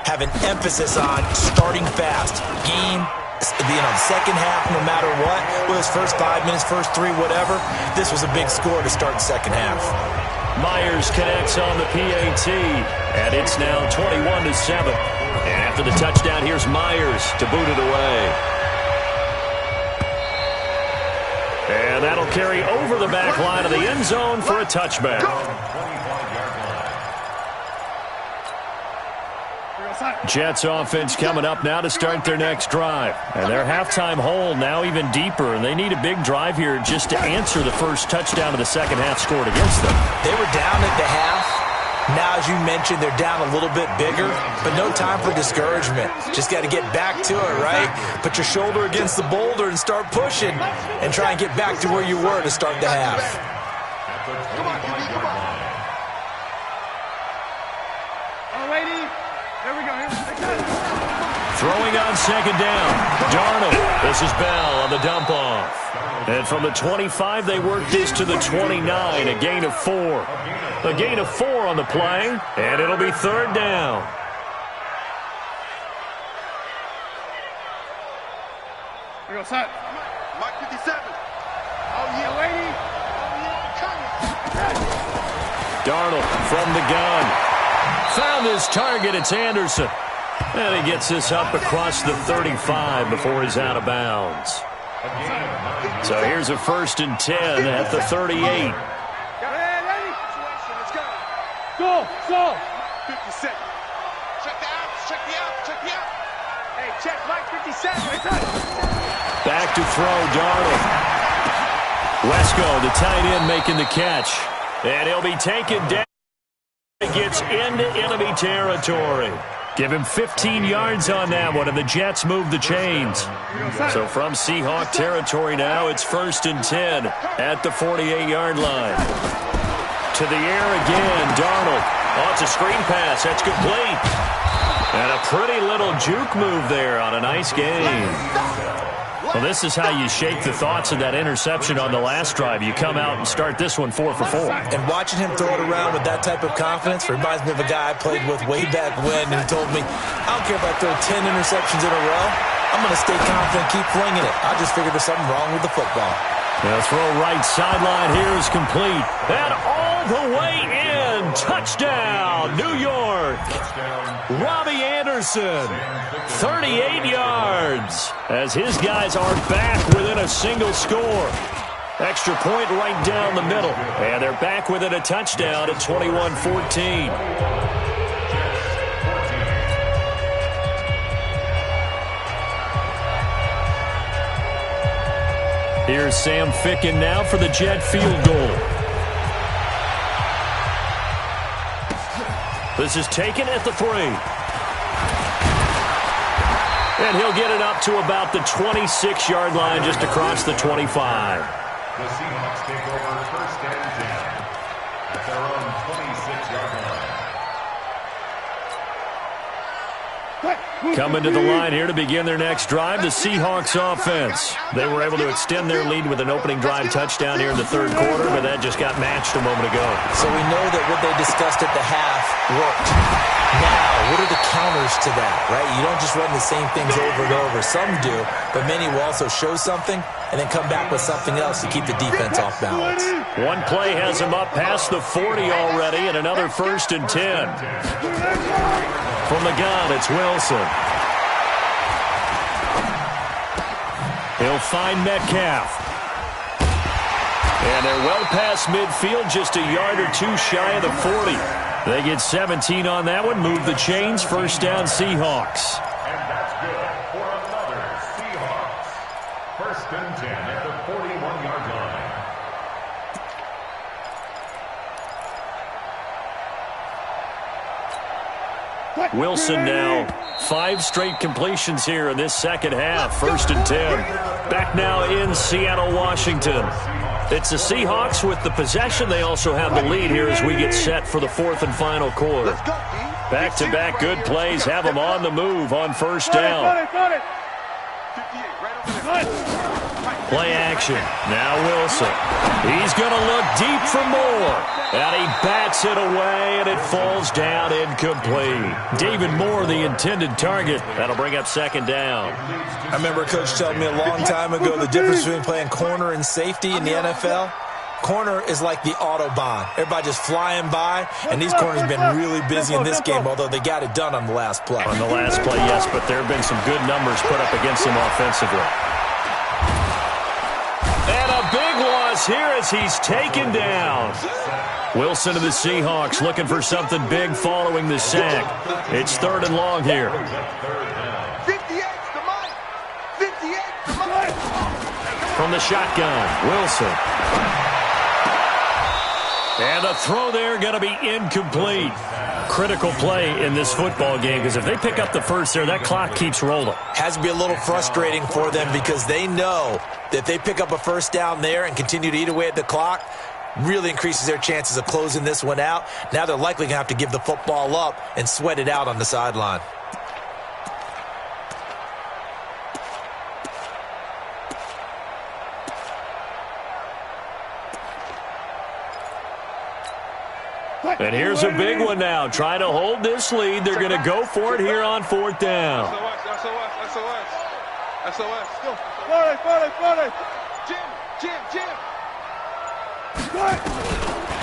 have an emphasis on starting fast. Game, second half, no matter what, whether it's first 5 minutes, first 3, whatever, this was a big score to start the second half. Myers connects on the PAT, and it's now 21-7. And after the touchdown, here's Myers to boot it away. And that'll carry over the back line of the end zone for a touchback. Jets offense coming up now to start their next drive. And their halftime hole now even deeper, and they need a big drive here just to answer the first touchdown of the second half scored against them. They were down at the half. Now, as you mentioned, they're down a little bit bigger, but no time for discouragement. Just got to get back to it, right? Put your shoulder against the boulder and start pushing and try and get back to where you were to start the half. Come on, QB, come on. All righty. Here we go. Throwing on second down. Darnold. This is Bell on the dump off. And from the 25, they work this to the 29, a gain of 4. A gain of 4 on the play, and it'll be third down. Here we go, set. Mark 57. Oh, yeah, lady. Oh, yeah, coming. Darnold from the gun. Found his target. It's Anderson. And he gets this up across the 35 before he's out of bounds. So here's a 1st and 10 at the 38. Go! 57. Check the out. Hey, check Mike 57. Back to throw, Darnold. Wesco, the tight end, making the catch. And he'll be taken down. He gets into enemy territory. Give him 15 yards on that one, and the Jets move the chains. So from Seahawk territory now, it's 1st and 10 at the 48-yard line. To the air again, Darnold. Oh, it's a screen pass. That's complete. And a pretty little juke move there on a nice game. Well, this is how you shake the thoughts of that interception on the last drive. You come out and start this one 4 for 4. And watching him throw it around with that type of confidence reminds me of a guy I played with way back when, and he told me, I don't care if I throw 10 interceptions in a row. I'm going to stay confident, keep flinging it. I just figured there's something wrong with the football. The throw right sideline here is complete. And all the way in. Touchdown, New York. Robbie Anderson, 38 yards. As his guys are back within a single score. Extra point right down the middle. And they're back within a touchdown at 21-14. Here's Sam Ficken now for the Jet field goal. This is taken at the 3. And he'll get it up to about the 26-yard line, just across the 25. The Seahawks take over 1st and 10 at their own 26-yard line. Coming to the line here to begin their next drive, the Seahawks offense. They were able to extend their lead with an opening drive touchdown here in the 3rd quarter, but that just got matched a moment ago. So we know that what they discussed at the half worked. Now, what are the counters to that, right? You don't just run the same things over and over. Some do, but many will also show something and then come back with something else to keep the defense off balance. One play has him up past the 40 already, and another 1st and 10. From the gun, it's Wilson. He'll find Metcalf. And they're well past midfield, just a yard or 2 shy of the 40. They get 17 on that one, move the chains, 1st down Seahawks. And that's good for another Seahawks. 1st and 10 at the 41-yard line. Wilson now, 5 straight completions here in this second half, 1st and 10. Back now in Seattle, Washington. It's the Seahawks with the possession. They also have the lead here as we get set for the 4th and final quarter. Back-to-back good plays have them on the move on 1st down. Play action. Now Wilson. He's going to look deep for more. And he bats it away, and it falls down incomplete. David Moore, the intended target. That'll bring up second down. I remember Coach telling me a long time ago the difference between playing corner and safety in the NFL. Corner is like the Autobahn. Everybody just flying by, and these corners have been really busy in this game, although they got it done on the last play. On the last play, yes, but there have been some good numbers put up against them offensively. And a big loss here as he's taken down. Wilson of the Seahawks looking for something big following the sack. It's 3rd and long here. 58's the money. 58's the money. From the shotgun, Wilson. And the throw there going to be incomplete. Critical play in this football game because if they pick up the first there, that clock keeps rolling. Has to be a little frustrating for them because they know that if they pick up a first down there and continue to eat away at the clock, really increases their chances of closing this one out. Now they're likely going to have to give the football up and sweat it out on the sideline. And here's a big one now. Trying to hold this lead. They're going to go for it here on 4th down. SOS. Jim.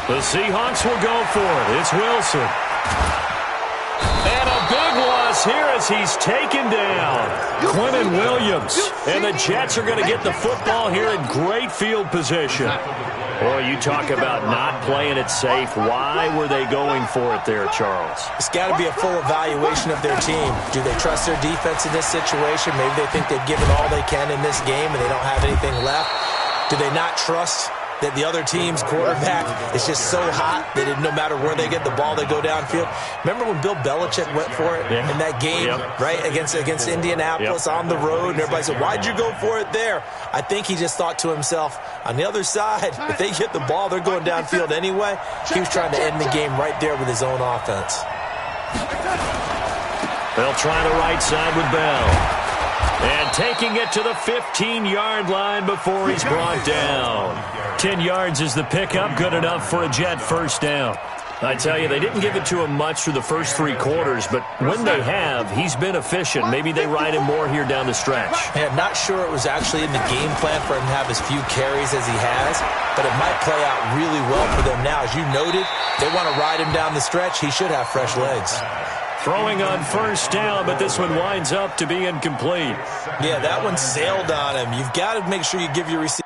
The Seahawks will go for it. It's Wilson. And a big loss here as he's taken down. Quentin Williams. And the Jets are going to get the football here in great field position. Boy, you talk about not playing it safe. Why were they going for it there, Charles? It's got to be a full evaluation of their team. Do they trust their defense in this situation? Maybe they think they've given all they can in this game and they don't have anything left. Do they not trust that the other team's quarterback is just so hot that no matter where they get the ball, they go downfield? Remember when Bill Belichick went for it in that game, right, against Indianapolis on the road, and everybody said, why'd you go for it there? I think he just thought to himself, on the other side, if they get the ball, they're going downfield anyway. He was trying to end the game right there with his own offense. They'll try the right side with Bell. And taking it to the 15-yard line before he's brought down. 10 yards is the pickup, good enough for a Jet first down. I tell you, they didn't give it to him much through the first 3 quarters, but when they have, he's been efficient. Maybe they ride him more here down the stretch. Yeah, not sure it was actually in the game plan for him to have as few carries as he has, but it might play out really well for them now. As you noted, they want to ride him down the stretch. He should have fresh legs. Throwing on first down, but this one winds up to be incomplete. Yeah, that one sailed on him. You've got to make sure you give your receiver.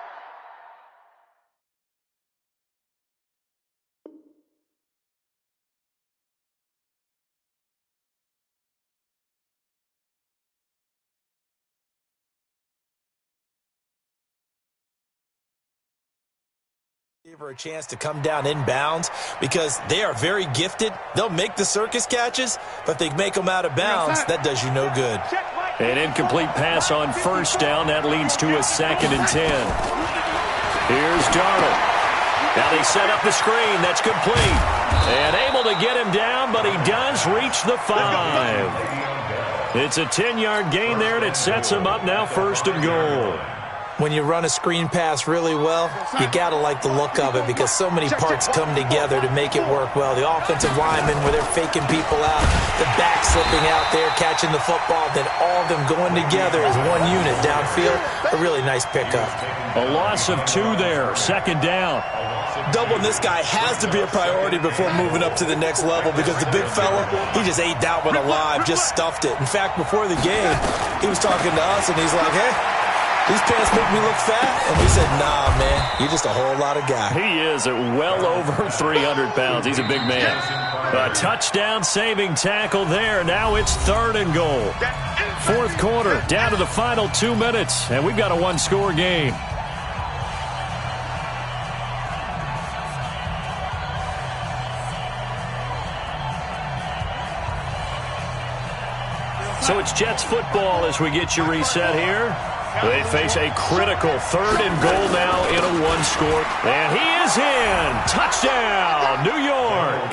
A chance to come down inbounds because they are very gifted. They'll make the circus catches, but they make them out of bounds. That does you no good. An incomplete pass on first down. That leads to a 2nd and 10. Here's Darnold. Now they set up the screen. That's complete. And able to get him down, but he does reach the 5. It's a 10-yard gain there, and it sets him up now 1st and goal. When you run a screen pass really well, you got to like the look of it because so many parts come together to make it work well. The offensive linemen where they're faking people out, the back slipping out there, catching the football, then all of them going together as one unit downfield. A really nice pickup. A loss of 2 there, 2nd down. Doubling this guy has to be a priority before moving up to the next level because the big fella, he just ate that one alive, just stuffed it. In fact, before the game, he was talking to us, and he's like, hey, these pants make me look fat. And we said, nah, man, you're just a whole lot of guy. He is at well over 300 pounds. He's a big man. A touchdown-saving tackle there. Now it's 3rd and goal. 4th quarter, down to the final 2 minutes, and we've got a 1-score game. So it's Jets football as we get you reset here. They face a critical 3rd and goal now in a 1-score. And he is in. Touchdown, New York.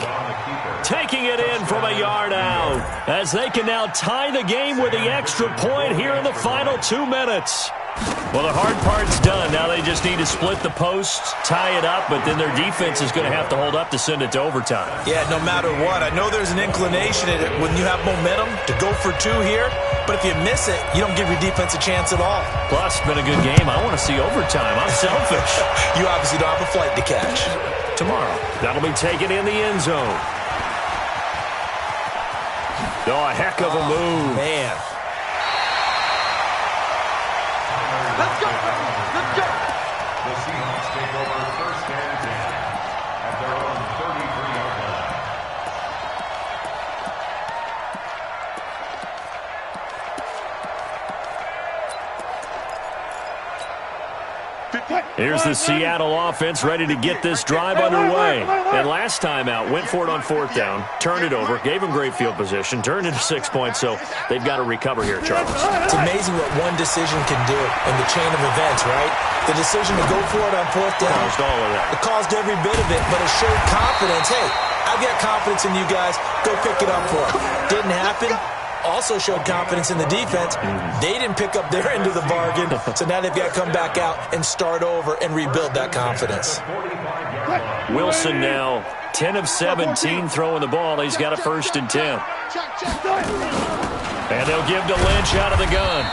Taking it in from a yard out as they can now tie the game with the extra point here in the final 2 minutes. Well, the hard part's done. Now they just need to split the posts, tie it up, but then their defense is going to have to hold up to send it to overtime. Yeah, no matter what. I know there's an inclination in it when you have momentum to go for two here, but if you miss it, you don't give your defense a chance at all. Plus, it's been a good game. I want to see overtime. I'm selfish. You obviously don't have a flight to catch. Tomorrow, that'll be taken in the end zone. Oh, a heck of a move. Man. Let's go, let's go. The Seahawks take over first and 10 at their own 33-yard line. Here's the Seattle offense ready to get this drive underway. And last time out, went for it on fourth down, turned it over, gave them great field position, turned it to 6 points, so they've got to recover here, Charles. It's amazing what one decision can do in the chain of events, right? The decision to go for it on fourth down. Caused all of that. It caused every bit of it, but it showed confidence. Hey, I've got confidence in you guys. Go pick it up for it. Didn't happen. Also showed confidence in the defense. They didn't pick up their end of the bargain, so now they've got to come back out and start over and rebuild that confidence. Wilson now 10 of 17 throwing the ball. He's got a first and 10. And they'll give to Lynch out of the gun.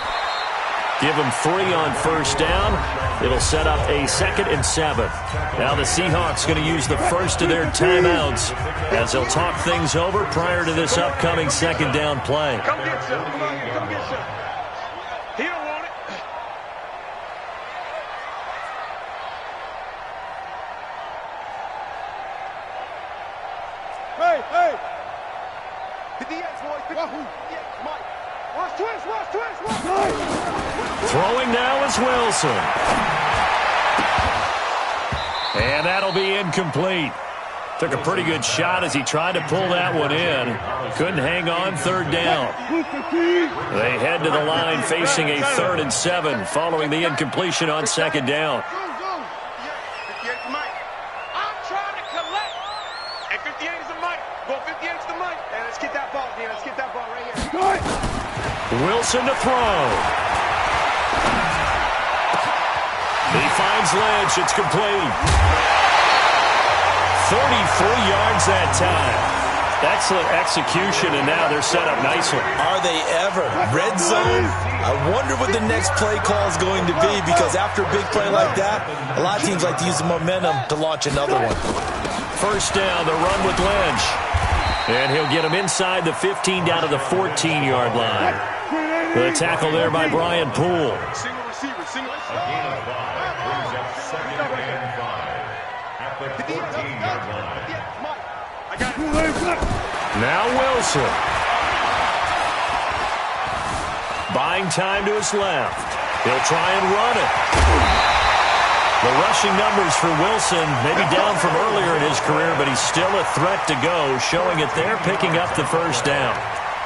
Give him 3 on first down. It'll set up a 2nd and 7. Now the Seahawks going to use the first of their timeouts as they'll talk things over prior to this upcoming 2nd down play. Come get some. Come get some. He don't want it. Hey. 58, boys. Mike. Watch twist. Throwing now is Wilson. And that'll be incomplete. Took a pretty good shot as he tried to pull that one in. Couldn't hang on, 3rd down. They head to the line facing a 3rd and 7 following the incompletion on 2nd down. 58 to Mike. I'm trying to collect. And 58 is the Mike. Go 58 to the Mike. And let's get that ball, man. Let's get that ball right here. Wilson to throw. He finds Lynch. It's complete. 43 yards that time. Excellent execution, and now they're set up nicely. Are they ever? Red zone? I wonder what the next play call is going to be, because after a big play like that, a lot of teams like to use the momentum to launch another one. First down, the run with Lynch. And he'll get him inside the 15 down to the 14-yard line. The tackle there by Brian Poole. Single receiver. A gain of 5 brings up 2nd and 5 at the 14-yard line. I got it. Now Wilson. Buying time to his left. He'll try and run it. The rushing numbers for Wilson maybe down from earlier in his career, but he's still a threat to go, showing it there, picking up the first down.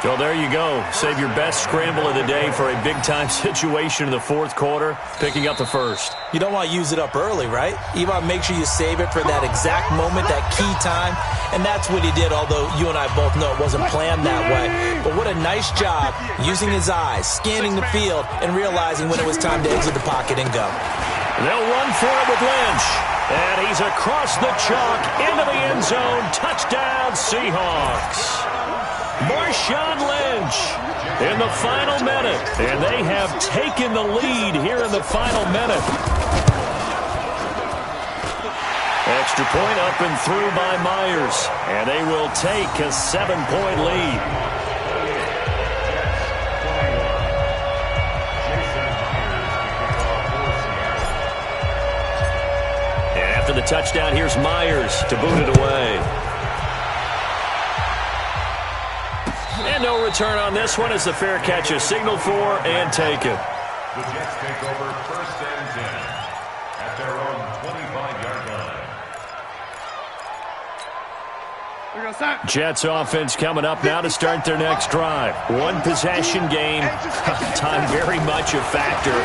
So there you go. Save your best scramble of the day for a big-time situation in the 4th quarter, picking up the first. You don't want to use it up early, right? You want to make sure you save it for that exact moment, that key time, and that's what he did, although you and I both know it wasn't planned that way. But what a nice job using his eyes, scanning the field, and realizing when it was time to exit the pocket and go. They'll run for it with Lynch. And he's across the chalk into the end zone. Touchdown, Seahawks. Marshawn Lynch in the final minute. And they have taken the lead here in the final minute. Extra point up and through by Myers. And they will take a 7-point lead. After the touchdown, here's Myers to boot it away. And no return on this one as the fair catch is signaled for and taken. The Jets take over first and 10 at their own 25-yard line. Jets offense coming up now to start their next drive. One possession game. Time very much a factor.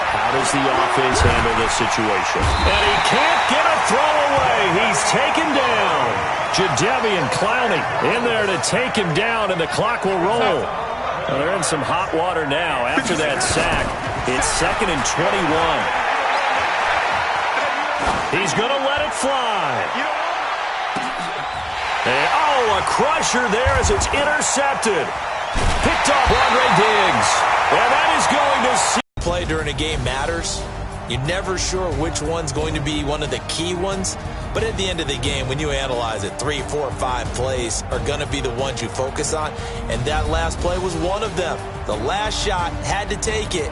How does the offense handle this situation? And he can't get a throw away. He's taken down. Jadeveon Clowney in there to take him down, and the clock will roll. Well, they're in some hot water now after that sack. It's 2nd and 21. He's going to let it fly. And, a crusher there as it's intercepted. Picked off Andre Diggs. And that is going to see. Play during a game matters. You're never sure which one's going to be one of the key ones. But at the end of the game, when you analyze it, 3, 4, 5 plays are going to be the ones you focus on. And that last play was one of them. The last shot had to take it.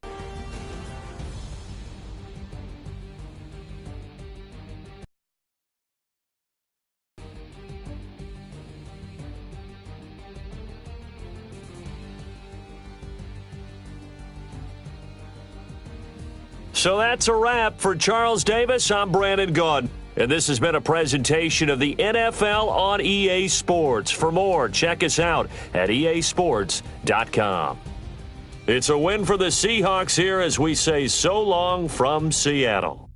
So that's a wrap for Charles Davis. I'm Brandon Gaudin. And this has been a presentation of the NFL on EA Sports. For more, check us out at easports.com. It's a win for the Seahawks here as we say so long from Seattle.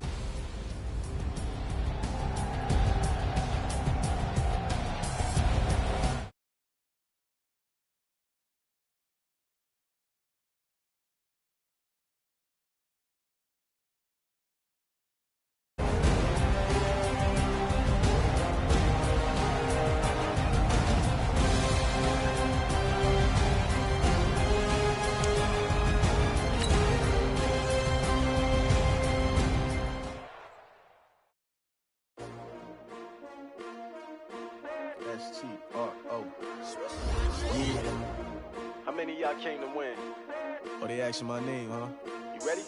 S-T-R-O. Yeah. How many of y'all came to win? Oh, they asking my name, huh? You ready?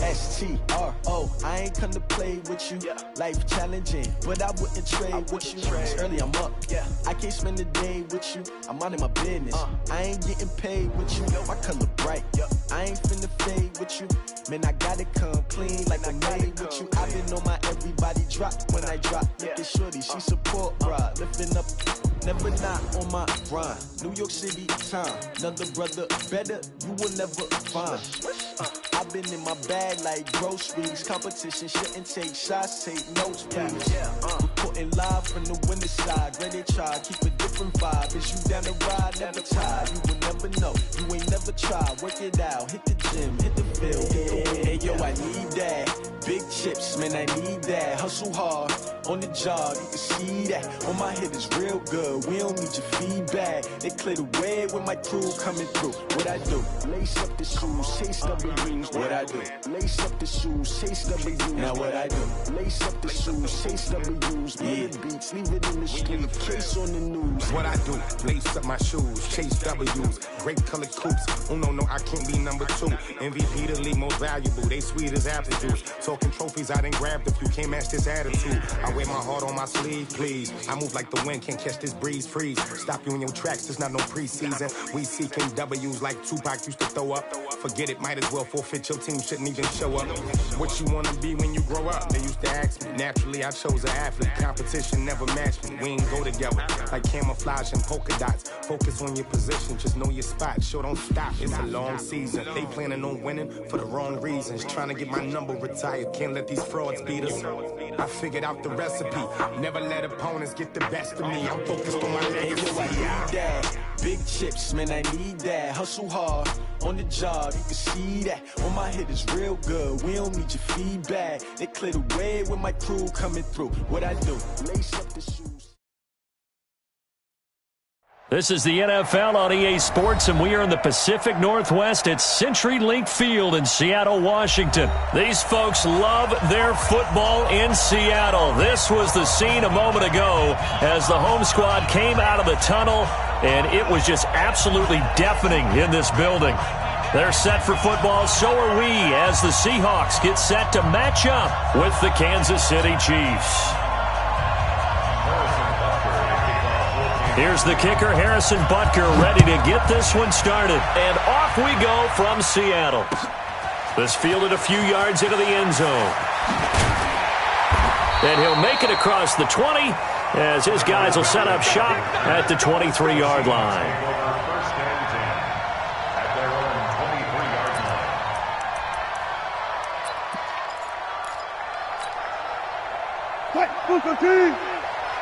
S-T-R-O. I ain't come to play with you. Yeah. Life challenging, but I wouldn't trade with you. It's early, I'm up. Yeah. I can't spend the day with you. I'm minding my business. I ain't getting paid with you. My color bright. I ain't finna fade with you. Man, I gotta come clean like I'm made with you. I've been on my everybody drop when I drop. Look at shorty, she support, bruh. Lifting up, never not on my grind. New York City time. Another brother better, you will never find. I've been in my bag like groceries. Competition shouldn't take shots, take notes, please. Reporting live from the winter side. Ready to try, keep a different vibe. Is you down the ride, never tired. You will never know, you ain't never tried. Work it out, hit the gym, hit the field, hit the win. Hey yo, I need that. Big chips, man, I need that. Hustle hard, on the job, you can see that. On my head is real good, we don't need your feedback. They clear the way when my crew coming through. What I do? Lace up the shoes, chase W's. What I do? Lace up the shoes, chase W's. Now what I do? Lace up the shoes, chase W's. Million beats, leave it in the street, case on the news. What I do? Lace up my shoes, chase W's. Great colored coops. Oh no, I can't be number 2. MVP the league most valuable. They sweet as apple juice. Talking trophies, I done grabbed a few. Can't match this attitude. I wear my heart on my sleeve, please. I move like the wind, can't catch this breeze. Freeze. Stop you in your tracks. There's not no preseason. We seeking W's like Tupac used to throw up. Forget it, might as well forfeit. Your team shouldn't even show up. What you wanna be when you grow up? They used to ask me. Naturally, I chose an athlete. Competition never matched me. We ain't go together like camouflage and polka dots. Focus on your position, just know your spot. Sure, don't stop. It's a long season. They planning on winning for the wrong reasons. Trying to get my number retired. Can't let these frauds beat us. I figured out the recipe. Never let opponents get the best of me. I'm focused on my legacy. I need that. Big chips, man, I need that. Hustle hard, on the job, you can see that. On my head is real good, we don't need your feedback. They clear the way when my crew coming through. What I do? Lace up the shoes. This is the NFL on EA Sports, and we are in the Pacific Northwest at CenturyLink Field in Seattle, Washington. These folks love their football in Seattle. This was the scene a moment ago as the home squad came out of the tunnel, and it was just absolutely deafening in this building. They're set for football, so are we, as the Seahawks get set to match up with the Kansas City Chiefs. Here's the kicker, Harrison Butker, ready to get this one started. And off we go from Seattle. This fielded a few yards into the end zone. And he'll make it across the 20 as his guys will set up shop at the 23-yard line. First and 10 at their own 23-yard line.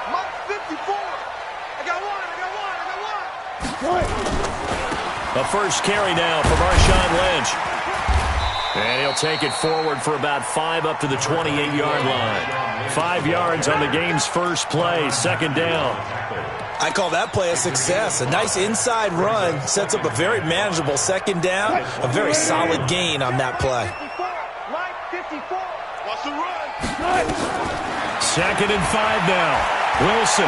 Mark 54. I got one. A first carry now for Marshawn Lynch. And he'll take it forward for about 5 up to the 28-yard line. 5 yards on the game's first play, second down. I call that play a success. A nice inside run sets up a very manageable second down, a very solid gain on that play. 54. Wants to run. Second and 5 now. Wilson.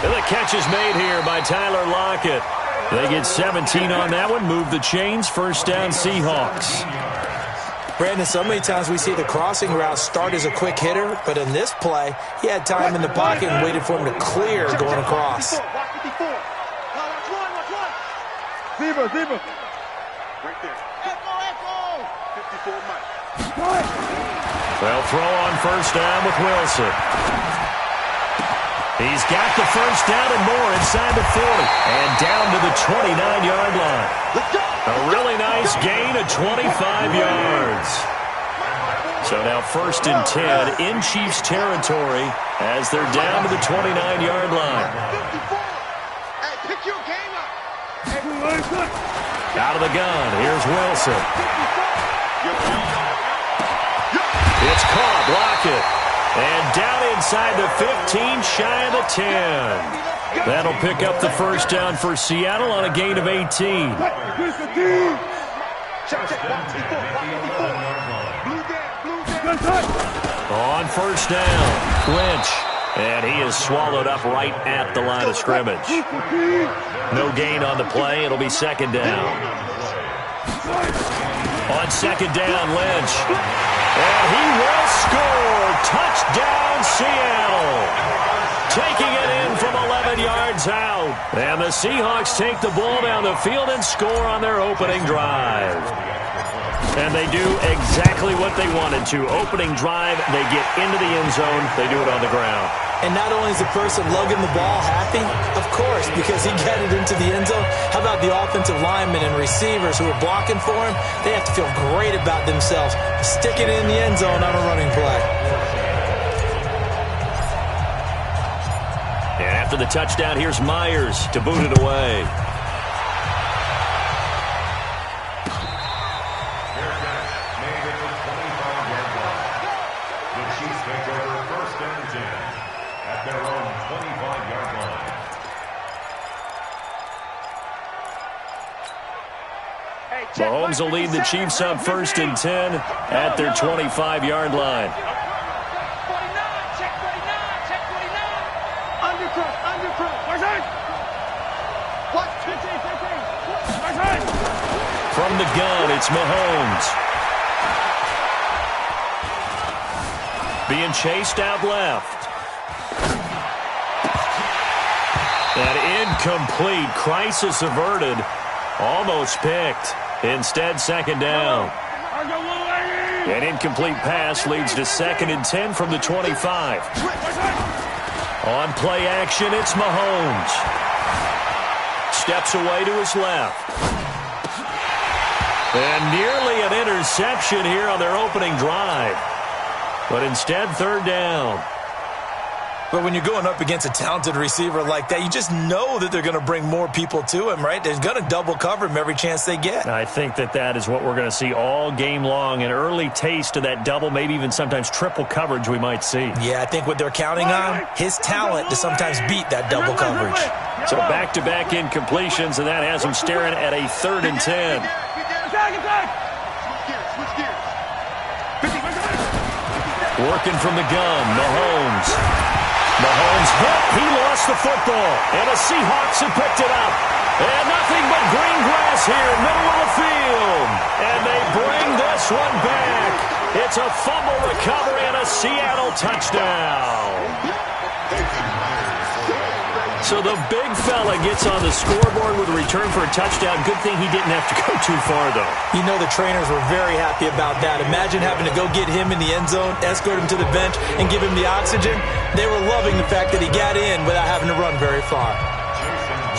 And the catch is made here by Tyler Lockett. They get 17 on that one, move the chains, first down Seahawks. Brandon, so many times we see the crossing route start as a quick hitter, but in this play, he had time in the pocket and waited for him to clear going across. Watch 54. Watch one. Zebra. Right there. Echo. 54 Mike. They'll throw on first down with Wilson. He's got the first down and more inside the 40 and down to the 29-yard line. A really nice gain of 25 yards. So now first and 10 in Chiefs territory as they're down to the 29-yard line. Hey, pick your game up. Out of the gun, here's Wilson. It's caught, Lockett. And down inside the 15, shy of the 10. That'll pick up the first down for Seattle on a gain of 18. On first down, Lynch. And he is swallowed up right at the line of scrimmage. No gain on the play. It'll be second down. On second down, Lynch. And he will score. Touchdown, Seattle. Taking it in from 11 yards out. And the Seahawks take the ball down the field and score on their opening drive. And they do exactly what they wanted to. Opening drive, they get into the end zone. They do it on the ground. And not only is the person lugging the ball happy, of course, because he got it into the end zone. How about the offensive linemen and receivers who are blocking for him? They have to feel great about themselves. Stick it in the end zone on a running play. And after the touchdown, here's Myers to boot it away. Mahomes will lead the Chiefs up first and 10 at their 25-yard line. Check 49. Undercross. What? From the gun, it's Mahomes. Being chased out left. That incomplete, crisis averted, almost picked. Instead, second down. An incomplete pass leads to second and 10 from the 25. On play action, it's Mahomes. Steps away to his left. And nearly an interception here on their opening drive. But instead, third down. But when you're going up against a talented receiver like that, you just know that they're going to bring more people to him, right? They're going to double cover him every chance they get. I think that is what we're going to see all game long. An early taste of that double, maybe even sometimes triple coverage we might see. Yeah, I think what they're counting on, his talent to sometimes beat that double coverage. So back-to-back incompletions, and that has him staring at a third and 10. Working from the gun, Mahomes hit. He lost the football. And the Seahawks have picked it up. And nothing but green grass here, middle of the field. And they bring this one back. It's a fumble recovery and a Seattle touchdown. So the big fella gets on the scoreboard with a return for a touchdown. Good thing he didn't have to go too far, though. You know the trainers were very happy about that. Imagine having to go get him in the end zone, escort him to the bench, and give him the oxygen. They were loving the fact that he got in without having to run very far.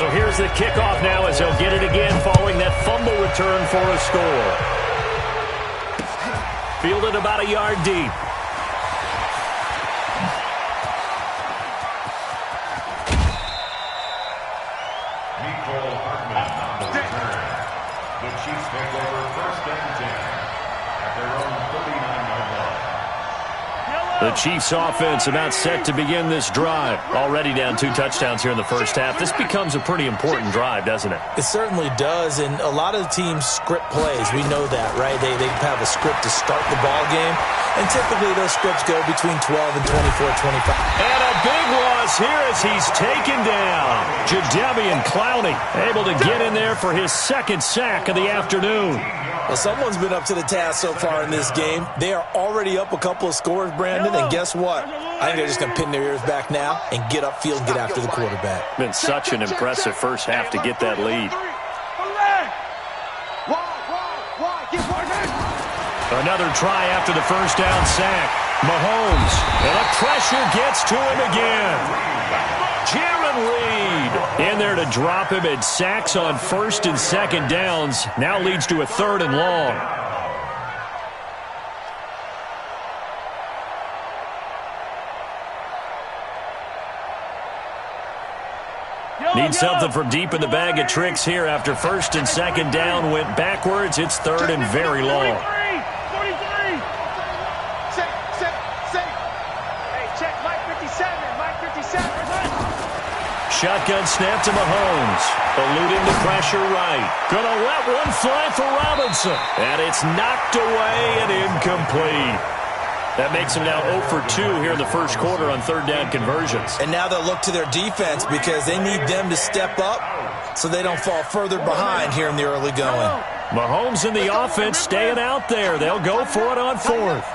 So here's the kickoff now as he'll get it again following that fumble return for a score. Fielded about a yard deep. Chiefs take over first and 10 at their own 39-yard line. The Chiefs offense about set to begin this drive. Already down 2 touchdowns here in the first half. This becomes a pretty important drive, doesn't it? It certainly does, and a lot of the teams script plays. We know that, right? They have a script to start the ball game, and typically those scripts go between 12 and 24, 25. And a big loss here as he's taken down. Jadeveon Clowney able to get in there for his second sack of the afternoon. Well, someone's been up to the task so far in this game. They are already up a couple of scores, Brandon, and guess what? I think they're just going to pin their ears back now and get upfield and get after the quarterback. Been such an impressive first half to get that lead. Another try after the first down sack. Mahomes, and the pressure gets to him again. Jaron Reed in there to drop him, and sacks on first and second downs. Now leads to a 3rd and long. Need something from deep in the bag of tricks here after first and second down went backwards. It's 3rd and very long. Shotgun snap to Mahomes. Eluding the pressure right. Gonna let one fly for Robinson. And it's knocked away and incomplete. That makes him now 0 for 2 here in the first quarter on 3rd down conversions. And now they'll look to their defense because they need them to step up so they don't fall further behind here in the early going. Mahomes and the offense staying out there. They'll go for it on 4th.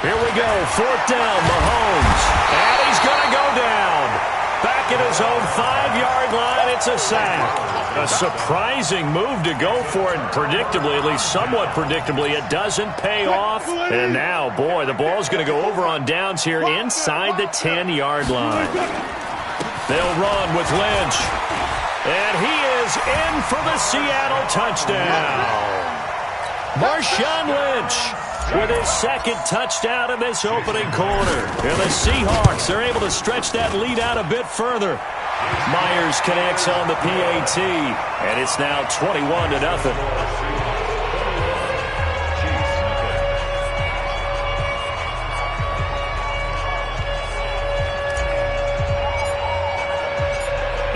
Here we go, 4th down, Mahomes. And he's going to go down. Back at his own 5-yard line, it's a sack. A surprising move to go for it, and predictably, at least somewhat predictably, it doesn't pay off. And now, boy, the ball's going to go over on downs here inside the 10-yard line. They'll run with Lynch. And he is in for the Seattle touchdown. Marshawn Lynch with his second touchdown in this opening quarter. And the Seahawks are able to stretch that lead out a bit further. Myers connects on the PAT, and it's now 21-0.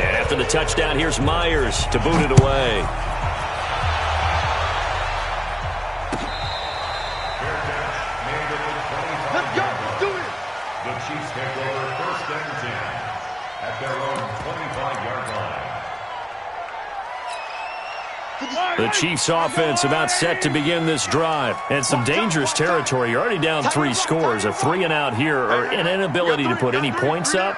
And after the touchdown, here's Myers to boot it away. The Chiefs offense about set to begin this drive. And some dangerous territory. You're already down 3 scores. A 3-and-out here, or an inability to put any points up.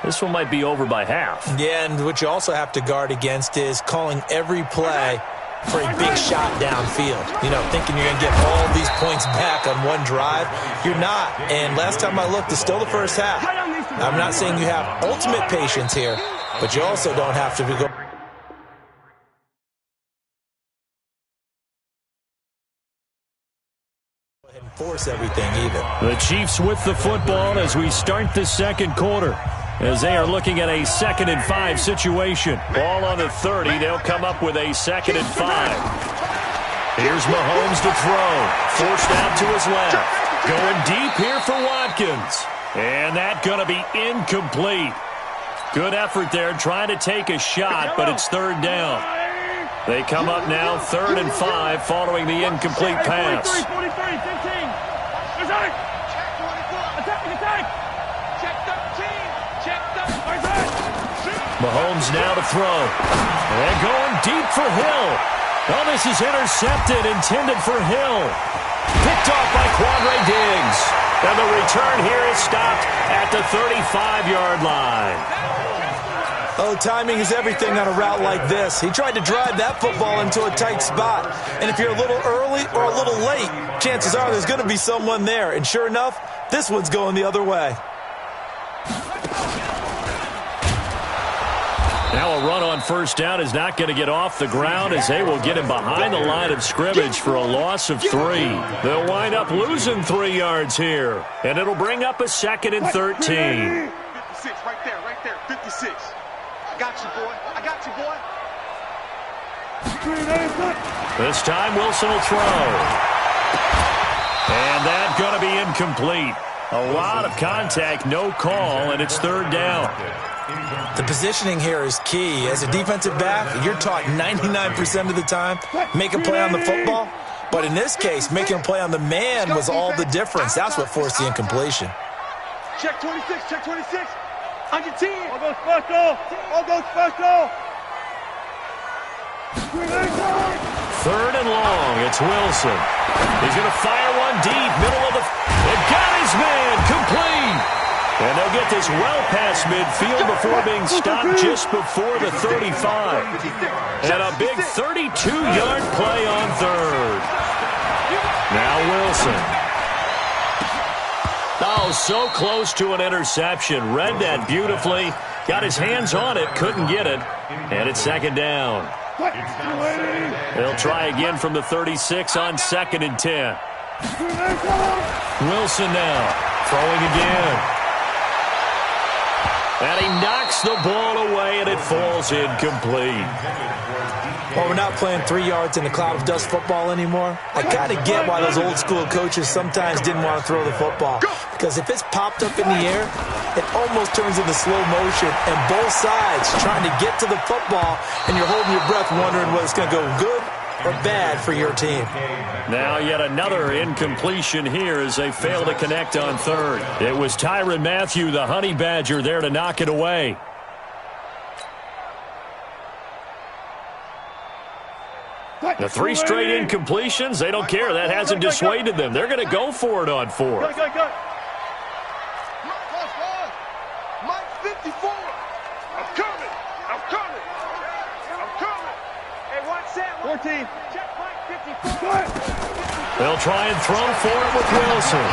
This one might be over by half. Yeah, and what you also have to guard against is calling every play for a big shot downfield. You know, thinking you're going to get all these points back on one drive. You're not. And last time I looked, it's still the first half. I'm not saying you have ultimate patience here, but you also don't have to go. Force everything either. The Chiefs with the football as we start the second quarter, as they are looking at a 2nd and 5 situation. Ball on the 30. They'll come up with a 2nd and 5. Here's Mahomes to throw. Forced out to his left. Going deep here for Watkins. And that going to be incomplete. Good effort there trying to take a shot, but it's 3rd down. They come up now 3rd and 5 following the incomplete pass. Mahomes now to throw. And going deep for Hill. Oh, this is intercepted, intended for Hill. Picked off by Quandre Diggs. And the return here is stopped at the 35-yard line. Oh, timing is everything on a route like this. He tried to drive that football into a tight spot. And if you're a little early or a little late, chances are there's going to be someone there. And sure enough, this one's going the other way. Now a run on first down is not going to get off the ground as they will get him behind the line of scrimmage for a loss of 3. They'll wind up losing 3 yards here. And it'll bring up a 2nd and 13. 56, right there, 56. I got you, boy. This time Wilson will throw. And that's going to be incomplete. A lot of contact, no call, and it's third down. The positioning here is key. As a defensive back, you're taught 99% of the time, make a play on the football. But in this case, making a play on the man was all the difference. That's what forced the incompletion. Check 26, check 26. On your team. All goes special. All goes special. Third and long, it's Wilson. He's going to fire one deep, middle of the... It got his man, complete. And they'll get this well past midfield before being stopped just before the 35. And a big 32-yard play on third. Now Wilson. Oh, so close to an interception. Read that beautifully. Got his hands on it, couldn't get it. And it's second down. They'll try again from the 36 on 2nd and 10. Wilson now, throwing again. And he knocks the ball away, and it falls incomplete. Well, we're not playing 3 yards in a cloud of dust football anymore. I kind of get why those old-school coaches sometimes didn't want to throw the football. Because if it's popped up in the air, it almost turns into slow motion, and both sides trying to get to the football, and you're holding your breath wondering whether it's going to go good or bad for your team. Now yet another incompletion here as they fail to connect on third. It was Tyrann Mathieu, the Honey Badger, there to knock it away. The 3 straight incompletions, they don't care. That hasn't dissuaded them. They're going to go for it on 4. Mike 54. I'm coming. I'm coming. I'm coming. Hey, watch that. 14. Check Mike 54. They'll try and throw for it with Wilson.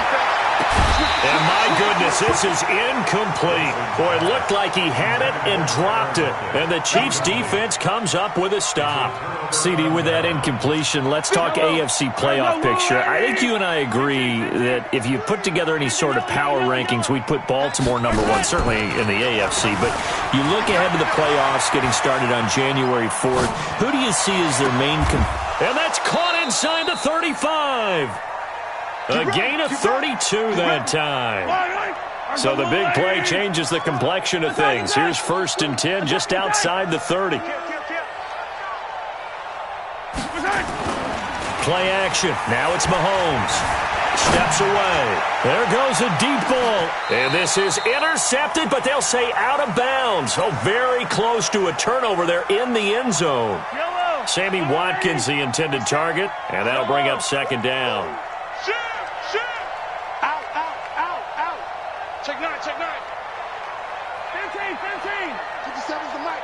And my goodness, this is incomplete. Boy, it looked like he had it and dropped it. And the Chiefs defense comes up with a stop. CD, with that incompletion, let's talk AFC playoff picture. I think you and I agree that if you put together any sort of power rankings, we'd put Baltimore #1, certainly in the AFC. But you look ahead to the playoffs getting started on January 4th. Who do you see as their main and that's caught inside the 35. A gain of 32 that time. So the big play changes the complexion of things. Here's 1st and 10 just outside the 30. Play action. Now it's Mahomes. Steps away. There goes a deep ball. And this is intercepted, but they'll say out of bounds. Oh, very close to a turnover there in the end zone. Sammy Watkins, the intended target, and that'll bring up 2nd down. Check 9, check 9. 15. 57's the mic.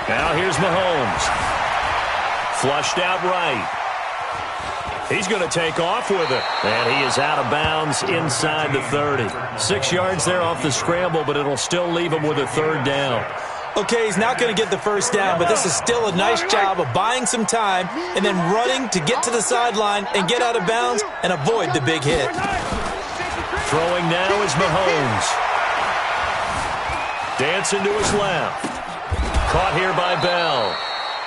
Now here's Mahomes. Flushed out right. He's going to take off with it. And he is out of bounds inside the 30. 6 yards there off the scramble, but it'll still leave him with a 3rd down. Okay, he's not going to get the 1st down, but this is still a nice job of buying some time and then running to get to the sideline and get out of bounds and avoid the big hit. Throwing now is Mahomes. Dancing to his left. Caught here by Bell.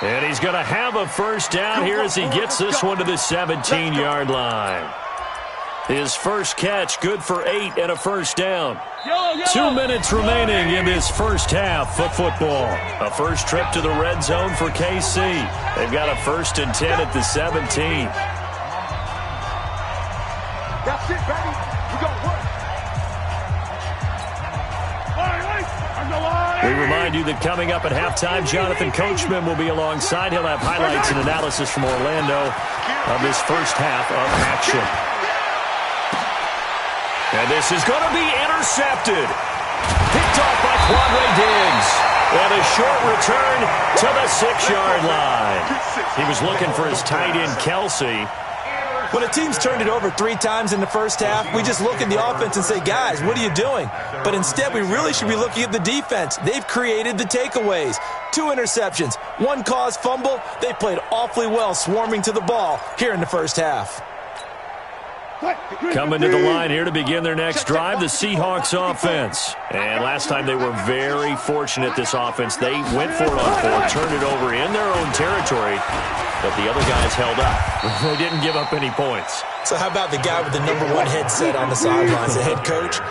And he's going to have a 1st down here as he gets this one to the 17-yard line. His first catch, good for 8 and a 1st down. 2 minutes remaining in this first half of football. A first trip to the red zone for KC. They've got a 1st and 10 at the 17. That's it, baby. We gonna work. We remind you that coming up at halftime, Jonathan Coachman will be alongside. He'll have highlights and analysis from Orlando of this first half of action. And this is going to be intercepted. Picked off by Quandre Diggs. And a short return to the 6-yard line. He was looking for his tight end, Kelsey. When a team's turned it over 3 times in the first half, we just look at the offense and say, guys, what are you doing? But instead, we really should be looking at the defense. They've created the takeaways. 2 interceptions, 1 caused fumble. They played awfully well swarming to the ball here in the first half. Coming to the line here to begin their next drive, the Seahawks offense. And last time they were very fortunate, this offense. They went for it on fourth, turned it over in their own territory, but the other guys held up. They didn't give up any points. So how about the guy with the #1 headset on the sidelines, the head coach?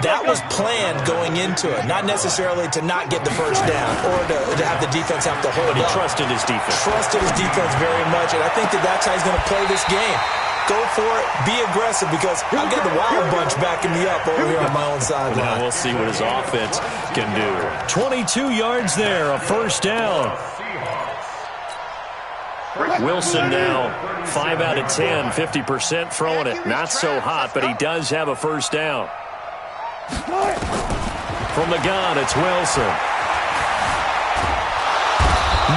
That was planned going into it, not necessarily to not get the first down or to have the defense have to hold But he up. trusted his defense. Trusted his defense very much, and I think that's how he's going to play this game. Go for it, be aggressive, because I'll get the wild bunch backing me up over here on my own sideline. Now we'll see what his offense can do. 22 yards there, a first down. Wilson now 5 out of 10, 50% throwing it. Not so hot, but he does have a first down. From the gun, it's Wilson.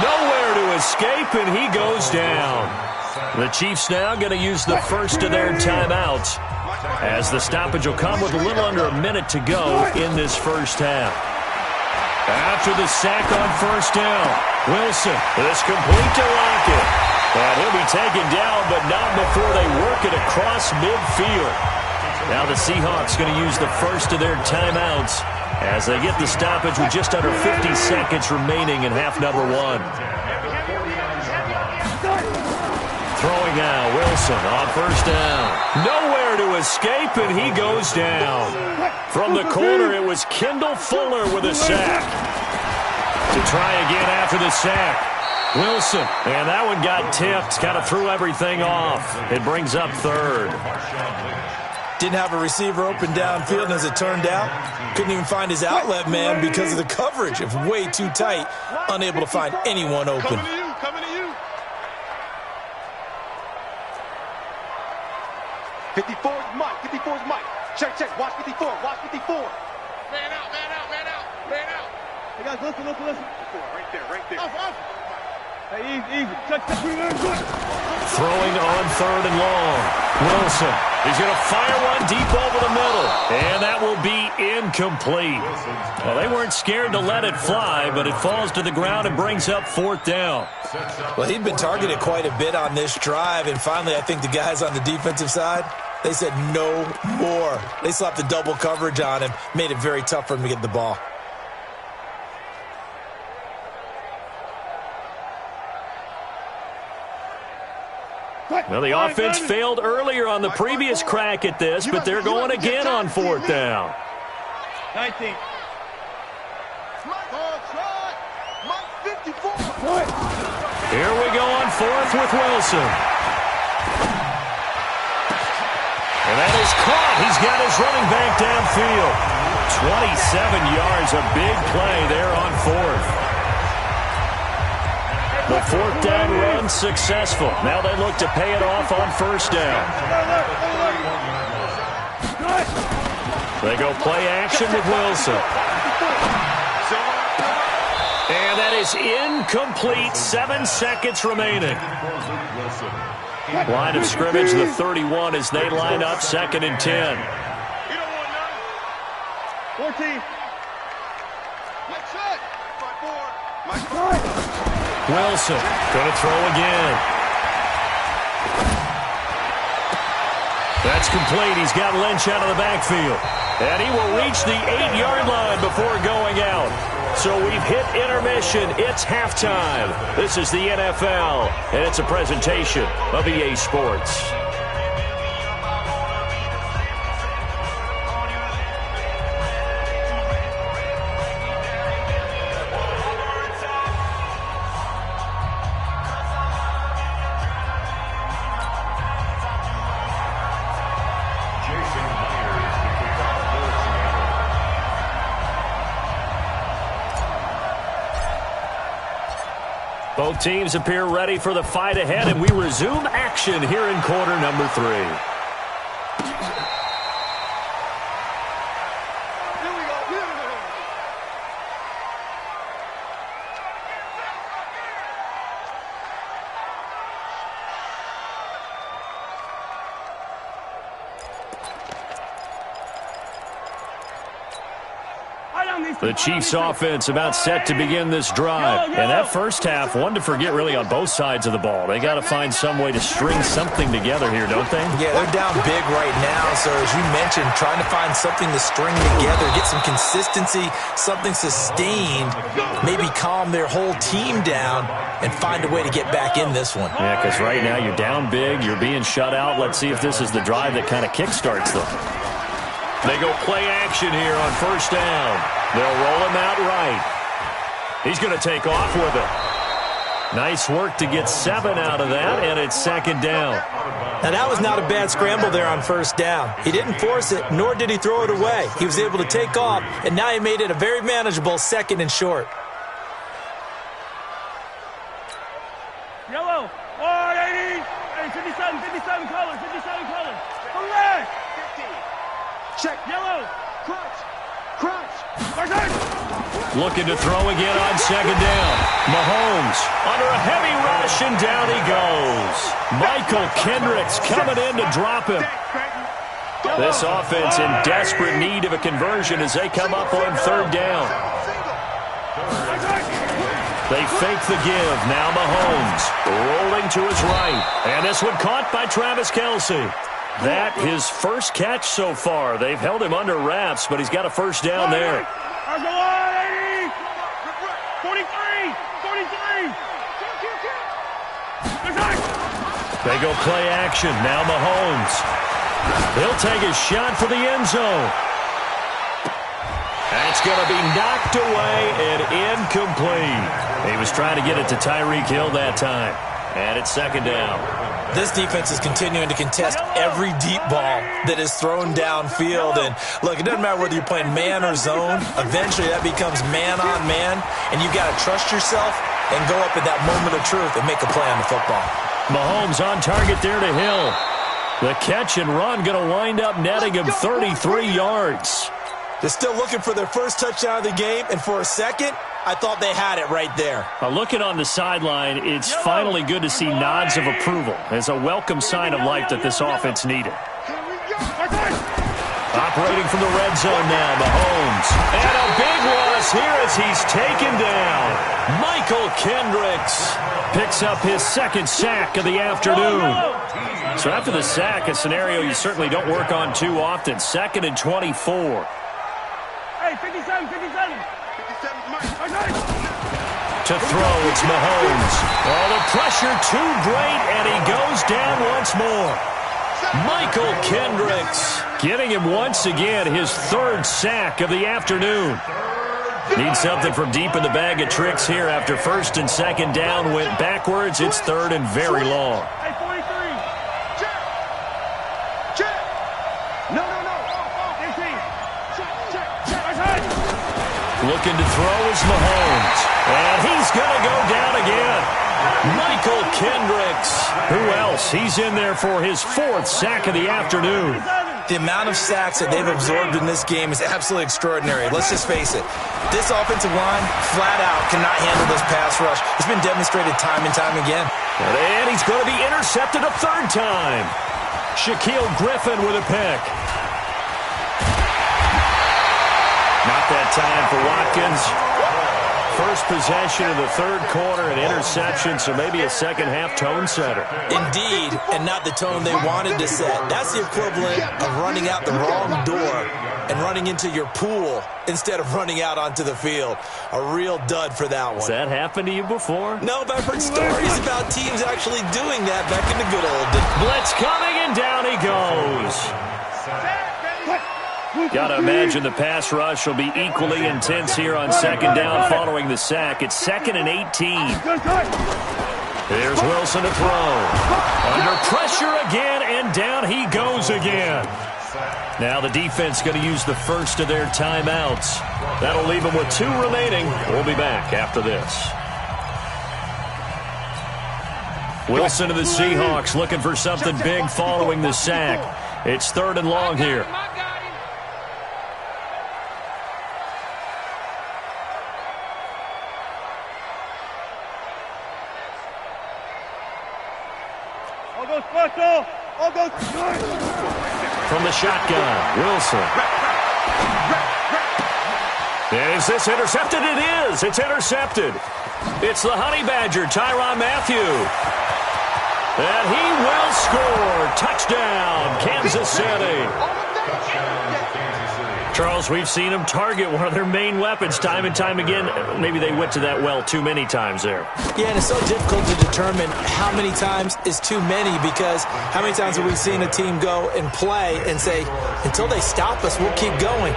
Nowhere to escape, and he goes down. The Chiefs now going to use the first of their timeouts, as the stoppage will come with a little under a minute to go in this first half. After the sack on first down, Wilson is complete to Lockett. And he'll be taken down, but not before they work it across midfield. Now the Seahawks going to use the first of their timeouts as they get the stoppage with just under 50 seconds remaining in half number one. Throwing out, Wilson on first down. Nowhere to escape, and he goes down. From the corner, it was Kendall Fuller with a sack. To try again after the sack, Wilson. And that one got tipped, kind of threw everything off. It brings up third. Didn't have a receiver open downfield, and as it turned out, couldn't even find his outlet man because of the coverage. It was way too tight, unable to find anyone open. Coming to you. 54 is Mike. 54 is Mike. Check. Watch 54. Watch 54. Man out. Hey, guys, listen. Right there. Off. Hey, easy. Check. Throwing on third and long. Wilson. He's going to fire one deep over the middle. And that will be incomplete. Well, they weren't scared to let it fly, but it falls to the ground and brings up fourth down. Well, he'd been targeted quite a bit on this drive, and finally I think the guys on the defensive side, they said no more. They slapped the double coverage on him, made it very tough for him to get the ball. Well, the offense failed earlier on the previous crack at this, but they're going again on fourth down. 19. Mike 54. Here we go on fourth with Wilson. And that is caught. He's got his running back downfield. 27 yards, a big play there on fourth. The fourth down run successful. Now they look to pay it off on first down. They go play action with Wilson. And that is incomplete. 7 seconds remaining. Line of scrimmage, the 31, as they line up 2nd and 10. 14. Wilson going to throw again. That's complete. He's got Lynch out of the backfield. And he will reach the 8-yard line before going out. So we've hit intermission. It's halftime. This is the NFL, and it's a presentation of EA Sports. Both teams appear ready for the fight ahead, and we resume action here in quarter number 3. I don't need The Chiefs offense about set to begin this drive. And that first half, one to forget really on both sides of the ball. They got to find some way to string something together here, don't they? Yeah, they're down big right now. So as you mentioned, trying to find something to string together, get some consistency, something sustained, maybe calm their whole team down and find a way to get back in this one. Yeah, because right now you're down big, you're being shut out. Let's see if this is the drive that kind of kickstarts them. They go play action here on first down. They'll roll him out right. He's going to take off with it. Nice work to get 7 out of that, and it's second down. Now, that was not a bad scramble there on first down. He didn't force it, nor did he throw it away. He was able to take off, and now he made it a very manageable second and short. Yellow. Oh, 80. Hey, 57 colors, 57 colors. Come back. 15. Check. Yellow. Crunch. Crunch. Looking to throw again on second down. Mahomes under a heavy rush, and down he goes. Michael Kendricks coming in to drop him. This offense in desperate need of a conversion as they come up on third down. They fake the give. Now Mahomes rolling to his right. And this one caught by Travis Kelce. That his first catch so far. They've held him under wraps, but he's got a first down there. 43. They go play action. Now Mahomes. He'll take a shot for the end zone. That's going to be knocked away and incomplete. He was trying to get it to Tyreek Hill that time. And it's second down. This defense is continuing to contest every deep ball that is thrown downfield. And, look, it doesn't matter whether you're playing man or zone. Eventually, that becomes man-on-man, and you've got to trust yourself and go up at that moment of truth and make a play on the football. Mahomes on target there to Hill. The catch and run going to wind up netting him 33 yards. They're still looking for their first touchdown of the game, and for a second, I thought they had it right there. Looking on the sideline, it's finally good to see nods of approval as a welcome sign of life that this offense needed. Operating from the red zone now, Mahomes. And a big loss here as he's taken down. Michael Kendricks picks up his second sack of the afternoon. So after the sack, a scenario you certainly don't work on too often. 2nd and 24. Hey, 57. To throw, it's Mahomes. Oh, the pressure too great, and he goes down once more. Michael Kendricks getting him once again his third sack of the afternoon. Need something from deep in the bag of tricks here after first and second down went backwards. It's third and very long. Hey, 43. Check. No. 18. Check. Looking to throw is Mahomes. And he's going to go down again. Michael Kendricks. Who else? He's in there for his fourth sack of the afternoon. The amount of sacks that they've absorbed in this game is absolutely extraordinary. Let's just face it. This offensive line, flat out, cannot handle this pass rush. It's been demonstrated time and time again. And he's going to be intercepted a third time. Shaquille Griffin with a pick. Not that time for Watkins. First possession of the third quarter, an interception, so maybe a second-half tone setter. Indeed, and not the tone they wanted to set. That's the equivalent of running out the wrong door and running into your pool instead of running out onto the field. A real dud for that one. Has that happened to you before? No, but I've heard stories about teams actually doing that back in the good old days. Blitz coming, and down he goes. Got to imagine the pass rush will be equally intense here on second down following the sack. It's 2nd and 18. Here's Wilson to throw. Under pressure again, and down he goes again. Now the defense going to use the first of their timeouts. That'll leave them with 2 remaining. We'll be back after this. Wilson to the Seahawks looking for something big following the sack. It's 3rd and long here. From the shotgun, Wilson. Is this intercepted? It is. It's intercepted. It's the Honey Badger, Tyrann Mathieu. And he will score. Touchdown, Kansas City. Charles, we've seen them target one of their main weapons time and time again. Maybe they went to that well too many times there. Yeah, and it's so difficult to determine how many times is too many, because how many times have we seen a team go and play and say, until they stop us, we'll keep going.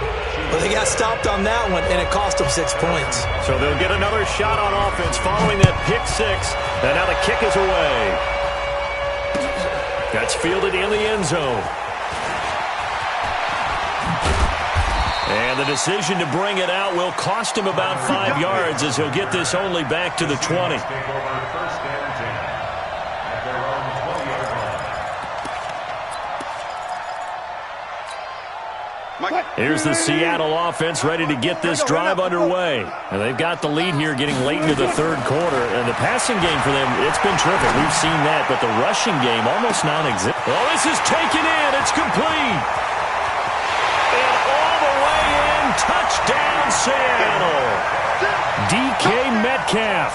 But they got stopped on that one, and it cost them 6 points. So they'll get another shot on offense following that pick six. And now the kick is away. That's fielded in the end zone. And the decision to bring it out will cost him about 5 yards, as he'll get this only back to the 20. Here's the Seattle offense ready to get this drive underway. And they've got the lead here getting late into the third quarter. And the passing game for them, it's been terrific. We've seen that, but the rushing game almost non-existent. Oh, this is taken in. It's complete. And all the way in, touchdown Seattle. DK Metcalf,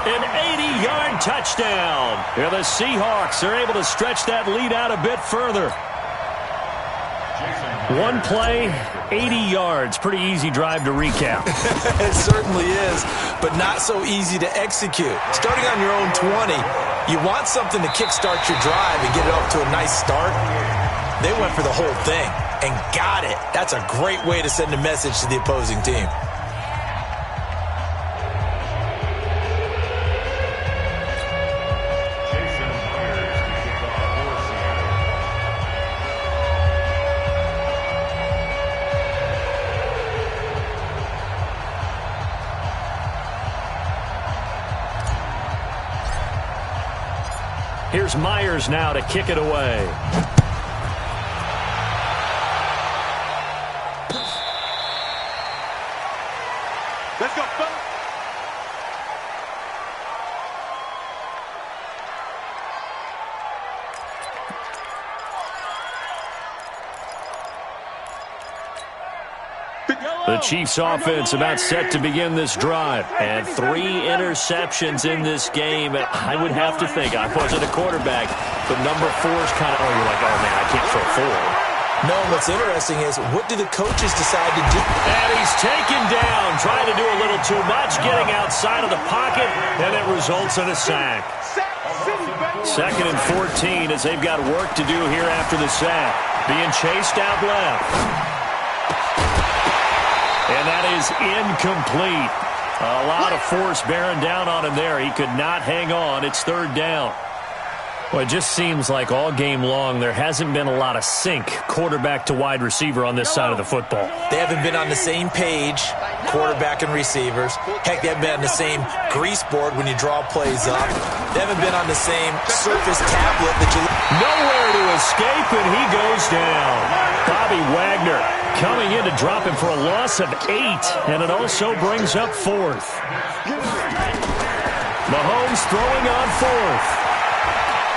an 80-yard touchdown. And the Seahawks are able to stretch that lead out a bit further. One play, 80 yards. Pretty easy drive to recap. It certainly is, but not so easy to execute. Starting on your own 20, you want something to kickstart your drive and get it off to a nice start. They went for the whole thing and got it. That's a great way to send a message to the opposing team. Here's Myers now to kick it away. Let's go, fellas. The Chiefs offense about set to begin this drive. And 3 interceptions in this game. I would have to think, I wasn't a quarterback, but number 4 is kind of, you're like, oh man, I can't throw 4. No, what's interesting is, what do the coaches decide to do? And he's taken down, trying to do a little too much, getting outside of the pocket, and it results in a sack. Second and 14 as they've got work to do here after the sack. Being chased out left. And that is incomplete. A lot of force bearing down on him there. He could not hang on. It's third down. Well, it just seems like all game long there hasn't been a lot of sync quarterback to wide receiver on this side of the football. They haven't been on the same page, quarterback and receivers. Heck, they haven't been on the same grease board when you draw plays up. They haven't been on the same surface tablet that you... Nowhere to escape, and he goes down. Bobby Wagner coming in to drop him for a loss of 8, and it also brings up 4th. Mahomes throwing on 4th.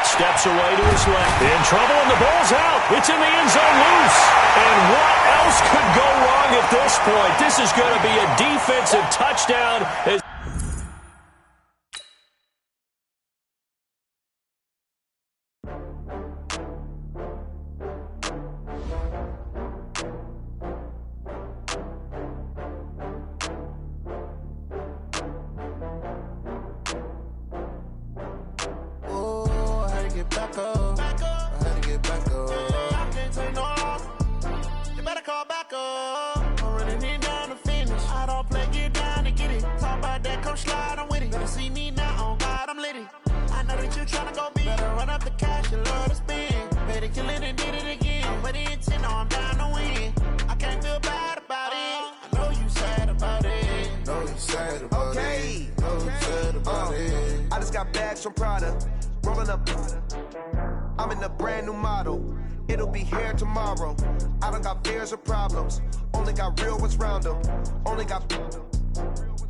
Steps away to his left. In trouble, and the ball's out. It's in the end zone loose. And what else could go wrong at this point? This is going to be a defensive touchdown. I'm in a brand new model. It'll be here tomorrow. I don't got fears or problems. Only got real ones round them. Only got...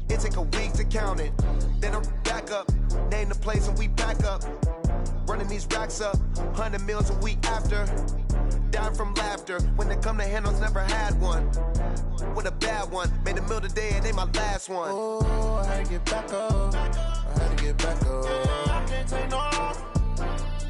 It take a week to count it. Then I'm back up. Name the place and we back up. Running these racks up. 100 meals a week after. dying from laughter. When it come to handles, never had one. With a bad one, made a meal today and ain't my last one. Oh, I had to get back up. I had to get back up. I can't take no off.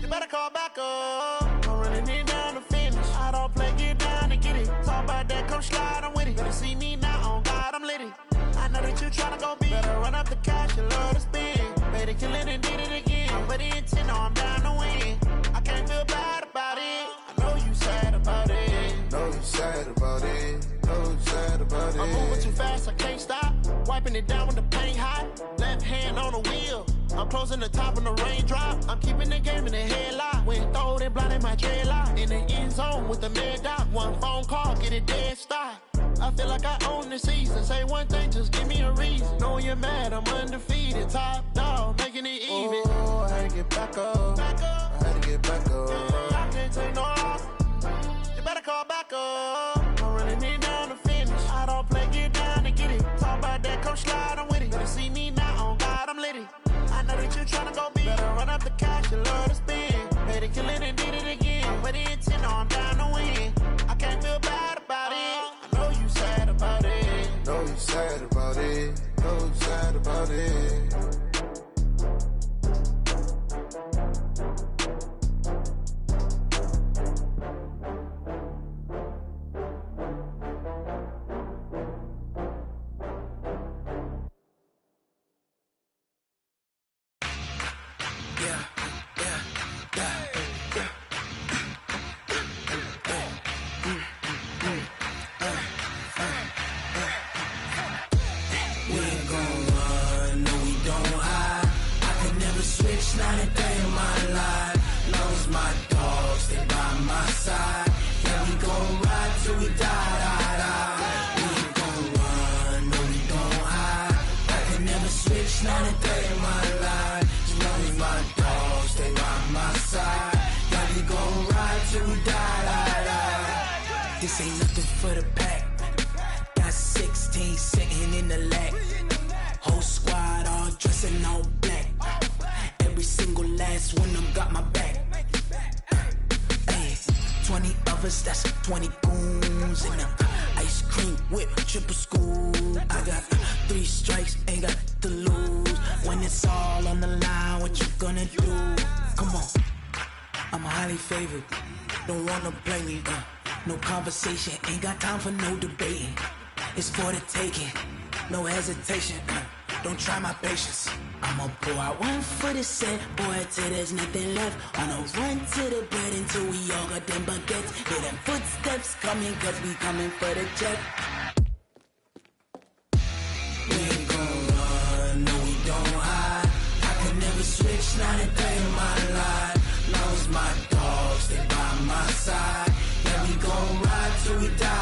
You better call back up. I'm running it down to finish. I don't play, get down to get it. Talk about that, come slide, I'm with it. Better see me now, on God, I'm litty. I know that you tryna go big. Better run up the cash and love to spend. Made it, kill it, and did it again. But the intent, no, I'm down to win. I can't feel bad about it. I know you sad about it. Know you sad about it. Know you sad about it. I'm moving too fast, I can't stop. Wiping it down with the paint hot. Left hand on the wheel. I'm closing the top on the raindrop. I'm keeping the game in the headlock. When throwed and blinded my dreadlock. In the end zone with the mad dot. One phone call, get it dead stop. I feel like I own the season. Say one thing, just give me a reason. Knowing you're mad, I'm undefeated. Top dog, making it even. Oh, I had to get back up. I had to get back up. I can't take no off. You better call back up. I'm running it down to finish. I don't play, get down to get it. Talk about that, come slide, I'm with it. Better see me now, on God, I'm litty. I know that you tryna go big. Better run up the cash and love to spend. Made it, kill it, and did it again. With the intent, no, I'm down to win. I can't feel bad about it. I know you sad about it. Know you sad about it. Know you sad about it. Not a day in my life. Long as my dogs stay by my side. Yeah, we gon' ride till we die. We ain't gon' run, no, we don't hide. I can never switch, not a day in my life. As long as my dogs stay by my side. Yeah, we gon' ride till we die. This ain't nothing for the pack. Got 16 sitting in the lag. Whole squad all dressing all black. Every single last one of them got my back. Ay, 20 of us, that's 20 goons in the ice cream whip, triple scoop. I got 3 strikes, ain't got to lose. When it's all on the line, what you gonna do? Come on, I'm highly favored. Don't wanna play me, no conversation, ain't got time for no debating. It's for the taking, no hesitation. Don't try my patience. I'ma pour out one for the set, boy, till there's nothing left. On a run to the bread until we all got them baguettes. Hear them footsteps coming, cause we coming for the jet. We ain't gon' run, no, we don't hide. I can never switch, not a day in my life. Long as my dogs stay by my side. Yeah, we gon' ride till we die.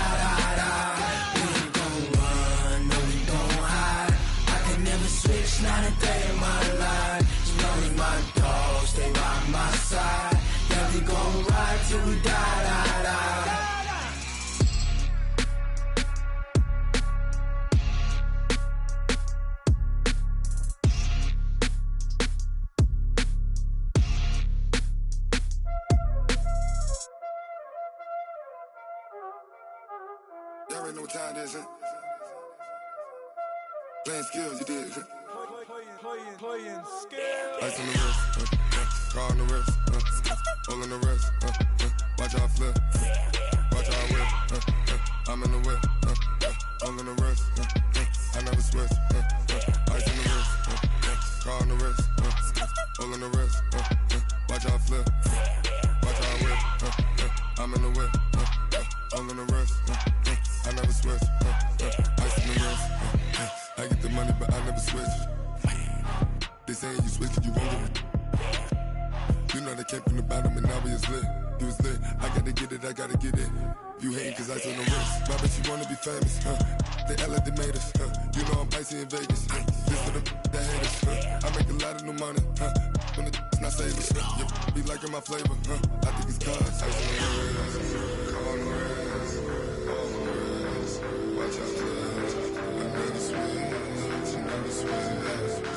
We ain't gon' run, no, we don't hide. I can never switch, not a day in my life. As long as my dogs stay by my side. Yeah, we gon' ride till we die. Y'all already know what time it is, huh? Playing skills, you did. Playing skills. Ice on the wrist, car on the wrist, all on the wrist, watch how I flip, watch how I whip, I'm in the whip, all on the wrist, I never switch, ice on the wrist, car on the wrist, all on the wrist, watch how I flip, watch how I whip, I'm in the whip, all on the wrist, I never switch, ice on the wrist, I get the money but I never switch. They saying you switch, you won't get it. You know they came from the bottom and now we is lit. You was lit, I gotta get it, I gotta get it. You hating cause I on the wrist. My bitch, you wanna be famous, They act like they made us, You know I'm icy in Vegas, This for the that hate us, I make a lot of new money, When it's not savers, You be liking my flavor, I think it's cause I on the wrist, on the wrist, on the wrist. Watch out, I never switch, I never switch.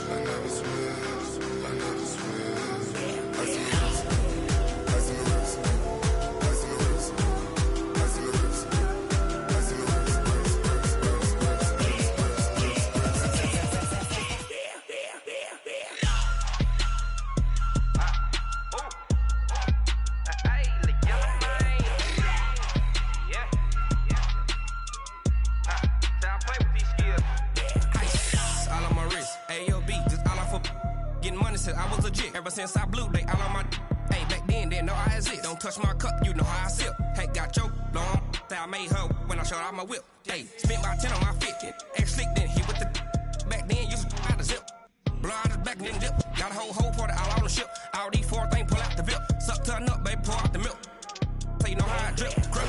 I never switch, I never switch. Ice on the wrist, ice on the wrist, ice on the wrist, beat, just all off of getting money since I was legit. Ever since I blew, they all on my hey, back then, didn't know I exist. Don't touch my cup, you know how I sip. Hey, got your long, I made her when I showed out my whip. Hey, spent about 10 on my fit. Ex-slick, then hit with the back then, used to out the zip. Blow out his back, then dip. Got a whole party all on the ship. All these four things, pull out the VIP. Suck, turn up, baby, pour out the milk. So you know how I drip. Grip.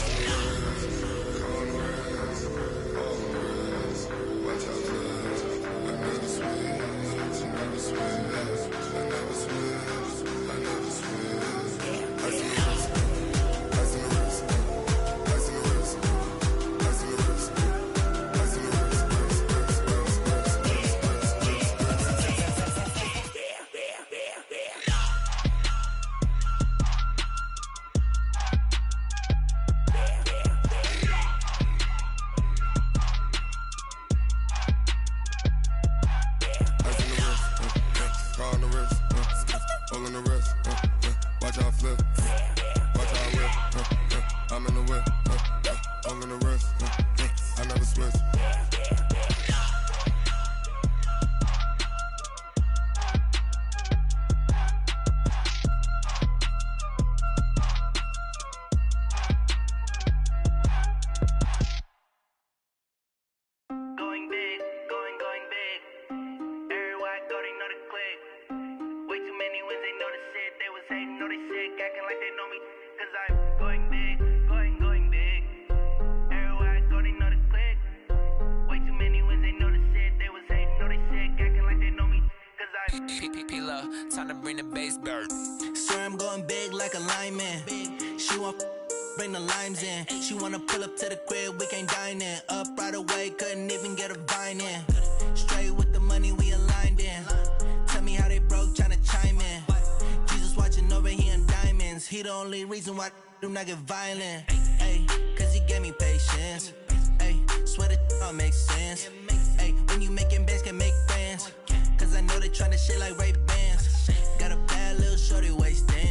I get violent, ayy, cause he gave me patience, ayy, swear that all makes sense, ayy, when you making bands can make friends, cause I know they tryna shit like Ray-Bans, got a bad little shorty wasting,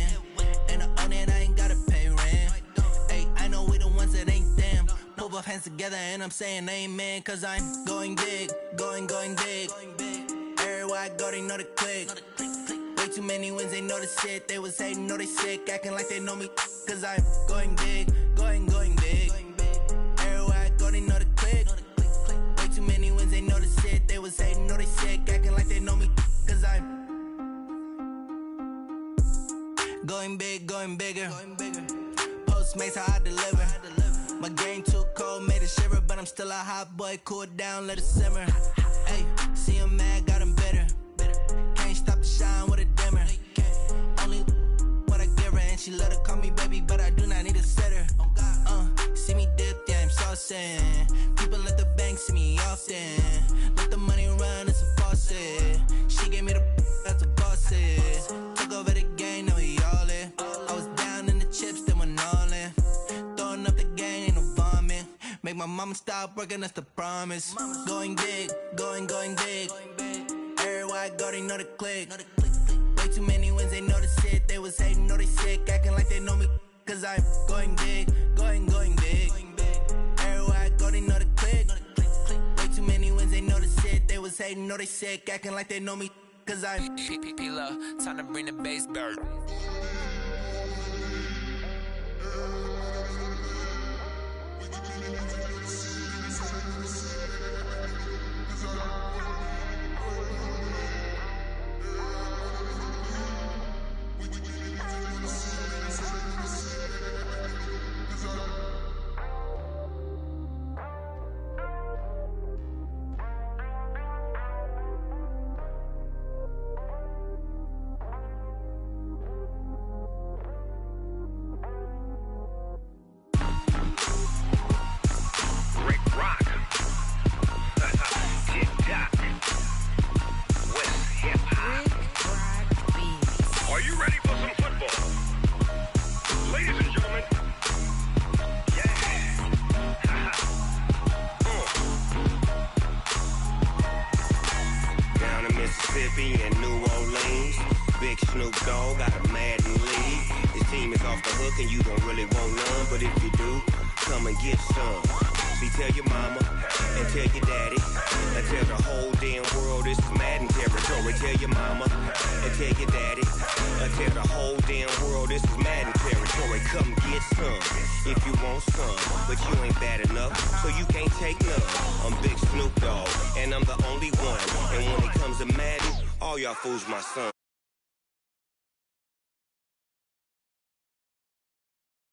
and I own it, I ain't gotta pay rent, ayy, I know we the ones that ain't them, pull both hands together and I'm saying amen, cause I'm going big, going big, everywhere I go they know the click, way too many wins, they know the shit, they was hating, know they sick, acting like they know me, cause I'm going big, going big. Everywhere I go, they know the click. Way too many wins, they know the shit. They was hating, know they sick, acting like they know me, cause I'm going big, going bigger. Postmates, how I deliver. My game too cold, made it shiver, but I'm still a hot boy. Cool it down, let it simmer. Hey, see him mad, got him bitter. Can't stop the shine with a dimmer. Only what I give her, and she let her call me baby, but I do not need a sitter. See me dip, yeah, I'm saucing. People at the bank see me often. Let the money run, it's a faucet. She gave me the that's a bosses. Took over the game, now we all in. I was down in the chips, then went all in. Throwing up the game, ain't no vomit. Make my mama stop working, that's the promise. Going big, going big. Everywhere I go, they know the click. Way too many wins, they know the shit. They was hating, know they sick, acting like they know me. Cause I'm going big, going big. Everywhere I go, they know the click. Way too many wins, they know the shit. They was hating, know they sick, acting like they know me. Cause I'm P-P-P-Love, time to bring the bass bird. Mississippi and New Orleans. Big Snoop Dogg got a Madden lead. His team is off the hook and you don't really want none, but if you do, come and get some. See, tell your mama and tell your daddy and tell the whole damn world this is Madden territory. Tell your mama and tell your daddy and tell the whole damn world this is Madden territory. Come get some if you want some, but you ain't bad enough, so you can't take none. I'm Big Snoop Dogg, and I'm the only one. And when it comes to Madden, all y'all fools my son.